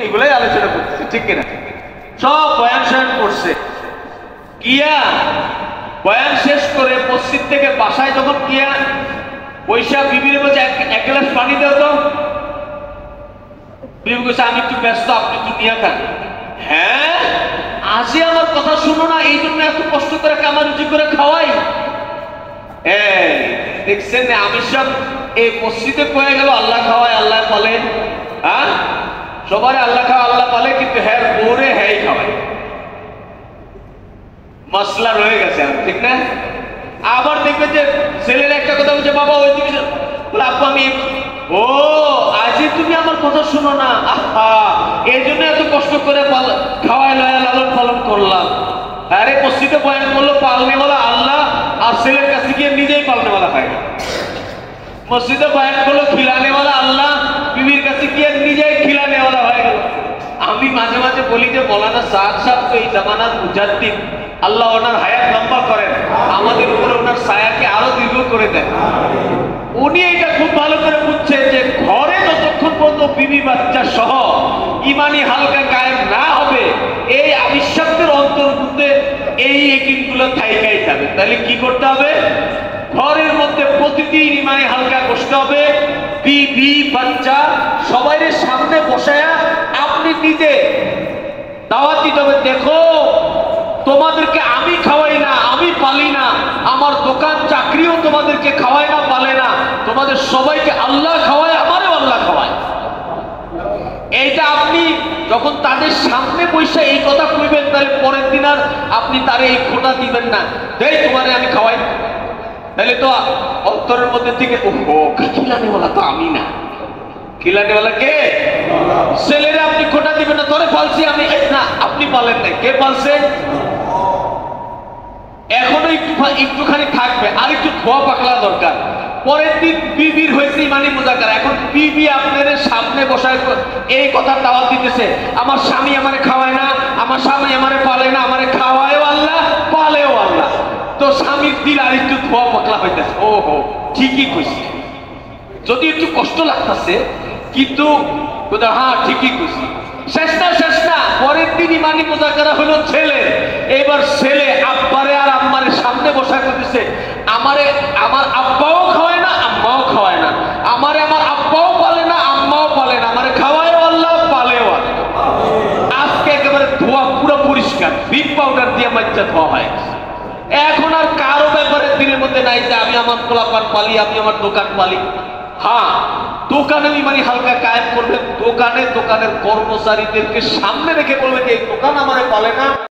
এগুলাই আলোচনা করতেছে, ঠিক কিনা? সব বয়ান শয়ান করছে, গিয়া বয়ান শেষ করে মসজিদ থেকে বাসায় যখন গিয়া পয়সা বিবির বলছে এক গ্লাস পানি দাও তো। বিবি বলছে আমি একটু ব্যস্ত, আপনি একটু নিয়ে থাক। হ্যাঁ, আজই আমার কথা শুনো না, এই জন্য এত কষ্ট করে কামারুচি করে খাওয়াই। দেখছেন আমি সব এই মসজিদে কয়ে গেল আল্লাহ খাওয়ায় আল্লাহ বলে, হ্যাঁ সবার আল্লাহ খাওয়া আল্লাহ বলে, কিন্তু হ্যাঁ বোরে হ্যাঁ খাওয়ায়। মশলা রয়ে গেছে, ঠিক না? আবার দেখবে যে ছেলের একটা কথা বলছে, বাবা ওই দিকে আব্বু আমি, ও আজই তুমি আমার কথা শুনো না, আহা এই জন্য এত কষ্ট করে খাওয়াই লয়া লালন পালন করলাম। আরে মসজিদে বয়ান করলো পালনেওয়ালা আল্লাহ, আর ছেলের কাছে গিয়ে নিজেই পালনেওয়ালা হয় না। মসজিদে বয়ান করলো খিলানেওয়ালা আল্লাহ, বিবির কাছে গিয়ে নিজেই খিলানেওয়ালা হয়ে গেল। আমি মাঝে মাঝে বলি যে মৌলানা সাদ সাহেব তো এই জামানার মুজাদ্দিদ, আল্লাহ ওনার হায়াত লম্বা করেন, আমাদের উপরে ওনার ছায়াকে আরো দীর্ঘ করে দেন। উনি এটা খুব ভালো করে বুঝছেন যে ঘরে যতক্ষণ পর্যন্ত বিবি বাচ্চা সহ ইমানি হালকা কায়েম না হবে, এই আবিষ্কারদের অন্তর মধ্যে এই একিনগুলো থাইকাই যাবে। তাহলে কি করতে হবে? ঘরের মধ্যে প্রতিদিন ইমানি হালকা বসতে হবে, বিবি বাচ্চা সবাই সামনে বসায়া আপনি নিজে দাওয়াত দিতে হবে। দেখো তোমাদেরকে আমি খাওয়াই না, আমি পালি না, আমার দোকান চাকরিও তোমাদেরকে খাওয়ায় না পালে না, তোমাদের সবাইকে আল্লাহ খাওয়ায়, আমারও আল্লাহ খাওয়ায়। এইটা আপনি যখন তাদের সামনে বসে এই কথা কইবেন, তাহলে পরের দিন আর আপনি তারে এই খোটা দিবেন না, দেই তোমারে আমি খাওয়াই। তাহলে তো অন্তরের মধ্যে থেকে ওহো খিলানেওয়ালা তো আমি না, খিলানেওয়ালা কে? ছেলেরা আপনি খোটা দিবেন না, তোরে পালছি আমি না, আপনি পালেন না, কে পালছে? এখনো একটুখানি থাকবে, আর একটু ধোয়া পাকলা দরকার। পরের দিন বিবির হয়েছে ইমানি মুজাকারা, এখন বিবি আপনাদের সামনে বসায় এই কথা দাওয়াত দিতেছে, আমার স্বামী আমারে খাওয়ায় না, আমার স্বামী আমারে পালে না, আমারে খাওয়ায়ও আল্লাহ পালেও আল্লাহ। তো স্বামীর দিল আর একটু ধোয়া পাকলা হইতেছে, ও হো ঠিকই কইছে, যদি একটু কষ্ট লাগতেছে কিন্তু হ্যাঁ ঠিকই কইছে। শেষ না, পরের দিন ইমানি মুজাকারা হলো ছেলে। এবার ছেলে আব্বারে আর আম্মারে সামনে বসা করতেছে, আমারে আমার আব্বাও খাওয়ায় না, আম্মাও খাওয়ায় না, আমারে আমার আব্বাও পালে না, আম্মাও পালে না, আমারে খাওয়ায়ও আল্লাহ পালেও আল্লাহ। আজকে একেবারে ধোয়া পুরো পরিষ্কার, বিট পাউডার দিয়ে বাচ্চা ধোয়া হয়। এখন আর কারো ব্যাপারে দিনের মধ্যে নাই যে আমি আমার পোলাপান পালি, আমি আমার দোকান পালি। হ্যাঁ দোকানে ইমানি হালকা কায়েম করবেন, দোকানের কর্মচারীদেরকে সামনে রেখে বলবেন যে এই দোকান আমারে পালে না।